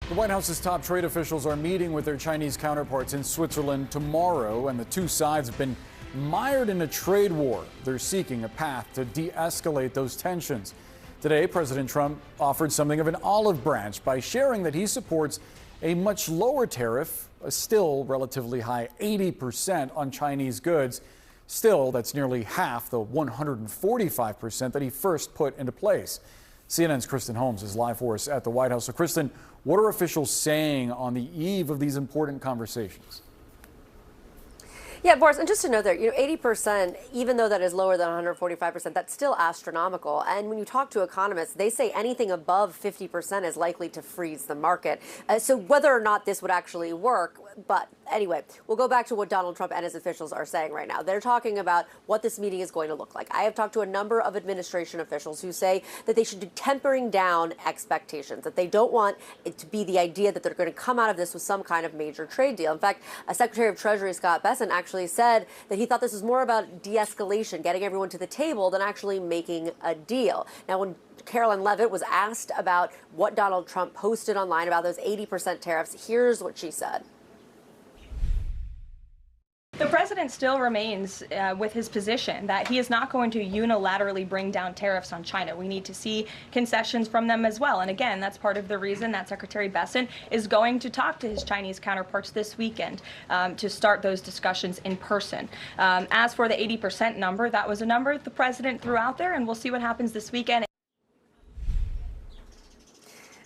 The White House's top trade officials are meeting with their Chinese counterparts in Switzerland tomorrow, and the two sides have been mired in a trade war. They're seeking a path to de-escalate those tensions. Today, President Trump offered something of an olive branch by sharing that he supports a much lower tariff, a still relatively high 80% on Chinese goods. Still, that's nearly half the 145% that he first put into place. CNN's Kristen Holmes is live for us at the White House. So, Kristen, what are officials saying on the eve of these important conversations? Yeah, Boris, and just to note there, 80%, even though that is lower than 145%, that's still astronomical. And when you talk to economists, they say anything above 50% is likely to freeze the market. So whether or not this would actually work, but anyway, we'll go back to what Donald Trump and his officials are saying right now. They're talking about what this meeting is going to look like. I have talked to a number of administration officials who say that they should be tempering down expectations, that they don't want it to be the idea that they're going to come out of this with some kind of major trade deal. In fact, Secretary of Treasury Scott Bessent actually said that he thought this was more about de-escalation, getting everyone to the table, than actually making a deal. Now, when Caroline Leavitt was asked about what Donald Trump posted online about those 80% tariffs, here's what she said. The president still remains with his position that he is not going to unilaterally bring down tariffs on China. We need to see concessions from them as well. And again, that's part of the reason that Secretary Bessent is going to talk to his Chinese counterparts this weekend to start those discussions in person. As for the 80% number, that was a number the president threw out there, and we'll see what happens this weekend.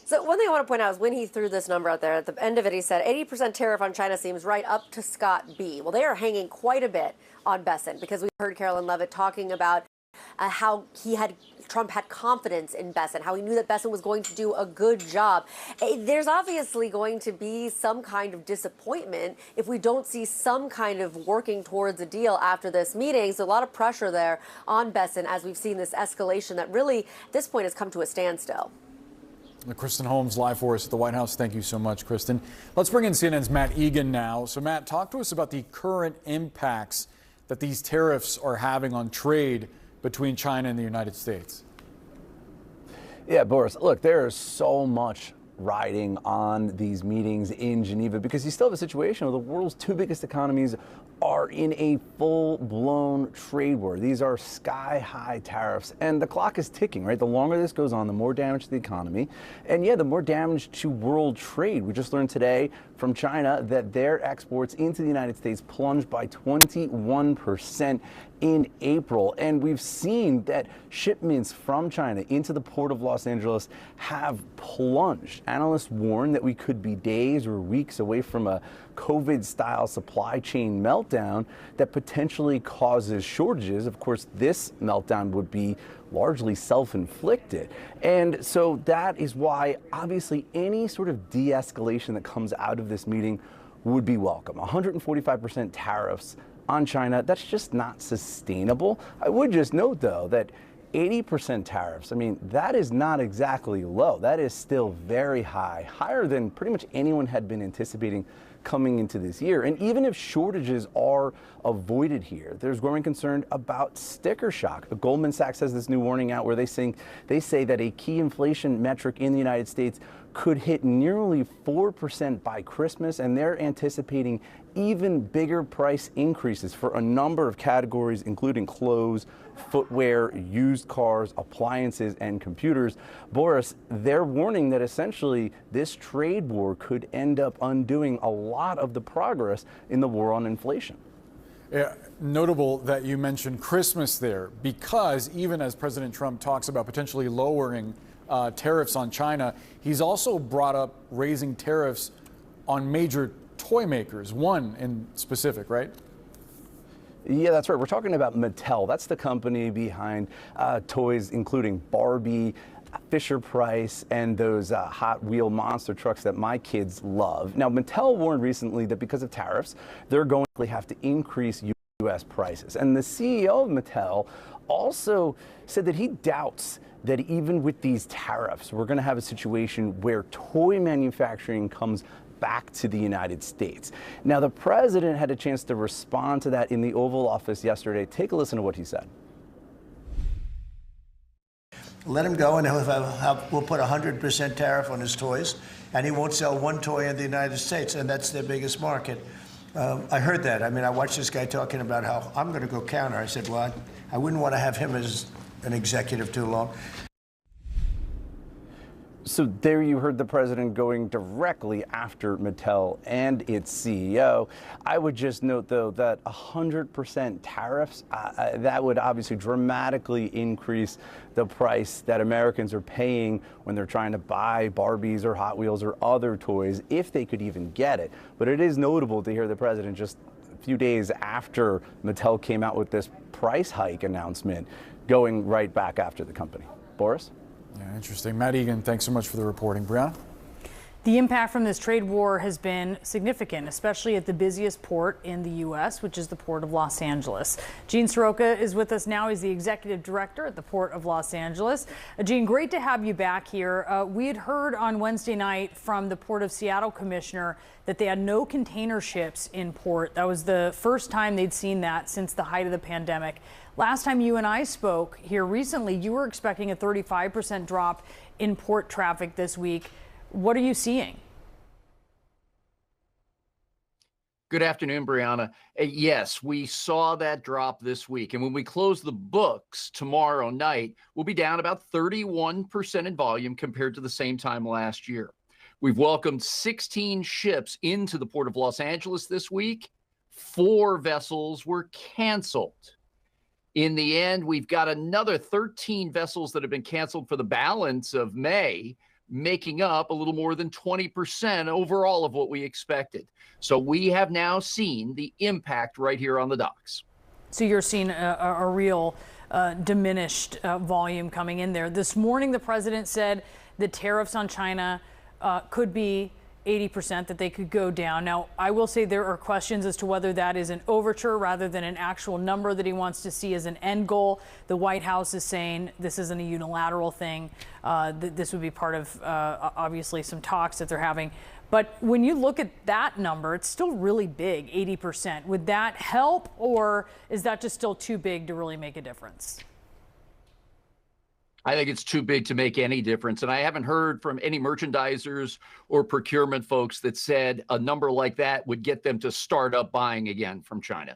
So one thing I want to point out is when he threw this number out there, at the end of it, he said 80% tariff on China seems right up to Scott B. Well, they are hanging quite a bit on Bessent because we heard Caroline Leavitt talking about how Trump had confidence in Bessent, how he knew that Bessent was going to do a good job. There's obviously going to be some kind of disappointment if we don't see some kind of working towards a deal after this meeting. So a lot of pressure there on Bessent as we've seen this escalation that really, at this point, has come to a standstill. Kristen Holmes, live for us at the White House. Thank you so much, Kristen. Let's bring in CNN's Matt Egan now. So, Matt, talk to us about the current impacts that these tariffs are having on trade between China and the United States. Yeah, Boris, look, there is so much riding on these meetings in Geneva because you still have a situation where the world's two biggest economies are in a full-blown trade war. These are sky-high tariffs, and the clock is ticking, right? The longer this goes on, the more damage to the economy, and yeah, the more damage to world trade. We just learned today from China that their exports into the United States plunged by 21% in April, and we've seen that shipments from China into the port of Los Angeles have plunged. Analysts warn that we could be days or weeks away from a COVID-style supply chain meltdown that potentially causes shortages. Of course, this meltdown would be largely self-inflicted. And so that is why, obviously, any sort of de-escalation that comes out of this meeting would be welcome. 145% tariffs on China, that's just not sustainable. I would just note, though, that 80% tariffs, I mean, that is not exactly low. That is still very high, higher than pretty much anyone had been anticipating coming into this year. And even if shortages are avoided here, there's growing concern about sticker shock. The Goldman Sachs has this new warning out where they say that a key inflation metric in the United States could hit nearly 4% by Christmas, and they're anticipating even bigger price increases for a number of categories, including clothes, footwear, used cars, appliances, and computers. Boris, they're warning that essentially this trade war could end up undoing a lot of the progress in the war on inflation. Yeah, notable that you mentioned Christmas there, because even as President Trump talks about potentially lowering tariffs on China, he's also brought up raising tariffs on major toy makers, one in specific, right? Yeah, that's right. We're talking about Mattel. That's the company behind toys including Barbie, Fisher-Price, and those Hot Wheel monster trucks that my kids love. Now, Mattel warned recently that because of tariffs, they're going to have to increase U.S. prices. And the CEO of Mattel also said that he doubts that even with these tariffs, we're going to have a situation where toy manufacturing comes back to the United States. Now, the president had a chance to respond to that in the Oval Office yesterday. Take a listen to what he said. Let him go, and we'll put 100% tariff on his toys, and he won't sell one toy in the United States, and that's their biggest market. I heard that. I mean, I watched this guy talking about how I'm going to go counter. I said, well, I wouldn't want to have him as an executive too long. So there you heard the president going directly after Mattel and its CEO. I would just note, though, that 100% tariffs, that would obviously dramatically increase the price that Americans are paying when they're trying to buy Barbies or Hot Wheels or other toys, if they could even get it. But it is notable to hear the president just a few days after Mattel came out with this price hike announcement, going right back after the company. Boris? Yeah, interesting. Matt Egan, thanks so much for the reporting. Brianna? The impact from this trade war has been significant, especially at the busiest port in the U.S., which is the Port of Los Angeles. Gene Soroka is with us now. He's the executive director at the Port of Los Angeles. Gene, great to have you back here. We had heard on Wednesday night from the Port of Seattle commissioner that they had no container ships in port. That was the first time they'd seen that since the height of the pandemic. Last time you and I spoke here recently, you were expecting a 35% drop in port traffic this week. What are you seeing? Good afternoon, Brianna. Yes, we saw that drop this week. And when we close the books tomorrow night, we'll be down about 31% in volume compared to the same time last year. We've welcomed 16 ships into the Port of Los Angeles this week. 4 vessels were canceled. In the end, we've got another 13 vessels that have been canceled for the balance of May, making up a little more than 20% overall of what we expected. So we have now seen the impact right here on the docks. So you're seeing a real diminished volume coming in there. This morning, the president said the tariffs on China could be 80%, that they could go down. Now, I will say there are questions as to whether that is an overture rather than an actual number that he wants to see as an end goal. The White House is saying this isn't a unilateral thing. This would be part of, obviously, some talks that they're having. But when you look at that number, it's still really big, 80%. Would that help, or is that just still too big to really make a difference? I think it's too big to make any difference. And I haven't heard from any merchandisers or procurement folks that said a number like that would get them to start up buying again from China.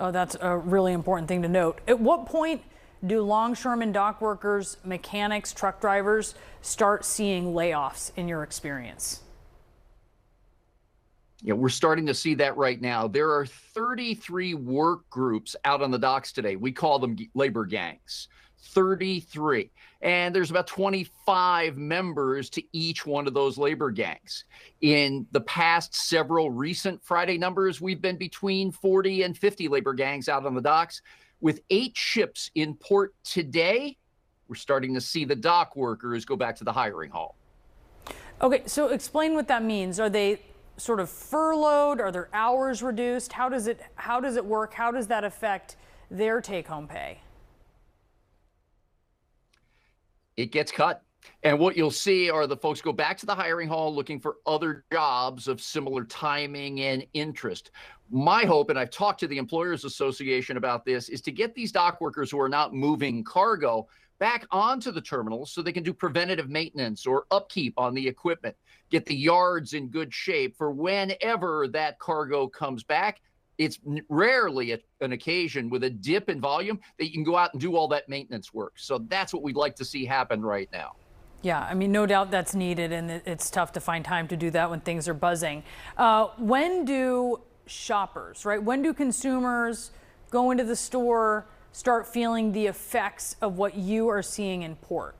Oh, that's a really important thing to note. At what point do longshoremen, dock workers, mechanics, truck drivers start seeing layoffs in your experience? Yeah, we're starting to see that right now. There are 33 work groups out on the docks today. We call them labor gangs. 33. And there's about 25 members to each one of those labor gangs. In the past several recent Friday numbers, we've been between 40 and 50 labor gangs out on the docks. With 8 ships in port today, we're starting to see the dock workers go back to the hiring hall. Okay, so explain what that means. Are they sort of furloughed? Are their hours reduced? How does it work? How does that affect their take-home pay? It gets cut. And what you'll see are the folks go back to the hiring hall looking for other jobs of similar timing and interest. My hope, and I've talked to the Employers Association about this, is to get these dock workers who are not moving cargo back onto the terminals so they can do preventative maintenance or upkeep on the equipment, get the yards in good shape for whenever that cargo comes back. It's rarely an occasion with a dip in volume that you can go out and do all that maintenance work. So that's what we'd like to see happen right now. Yeah, I mean, no doubt that's needed, and it's tough to find time to do that when things are buzzing. When do shoppers, right? When do consumers go into the store, start feeling the effects of what you are seeing in port?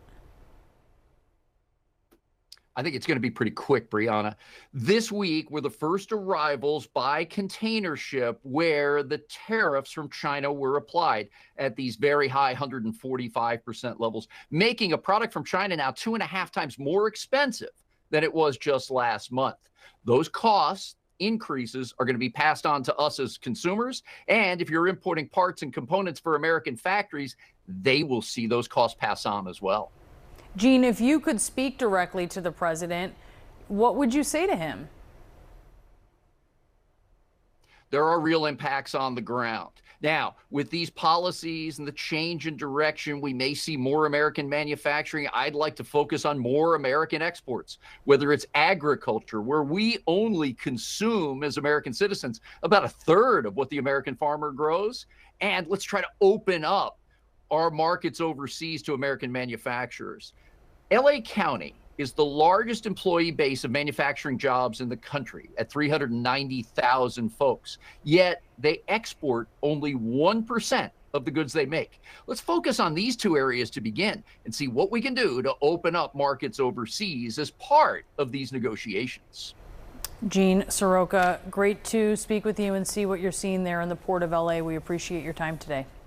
I think it's going to be pretty quick, Brianna. This week were the first arrivals by container ship where the tariffs from China were applied at these very high 145% levels, making a product from China now 2.5 times more expensive than it was just last month. Those cost increases are going to be passed on to us as consumers. And if you're importing parts and components for American factories, they will see those costs pass on as well. Gene, if you could speak directly to the president, what would you say to him? there are real impacts on the ground. Now, with these policies and the change in direction, we may see more American manufacturing. I'd like to focus on more American exports, whether it's agriculture, where we only consume as American citizens about a third of what the American farmer grows. And let's try to open up our markets overseas to American manufacturers. LA County is the largest employee base of manufacturing jobs in the country at 390,000 folks. Yet they export only 1% of the goods they make. Let's focus on these two areas to begin and see what we can do to open up markets overseas as part of these negotiations. Gene Soroka, great to speak with you and see what you're seeing there in the Port of LA. We appreciate your time today.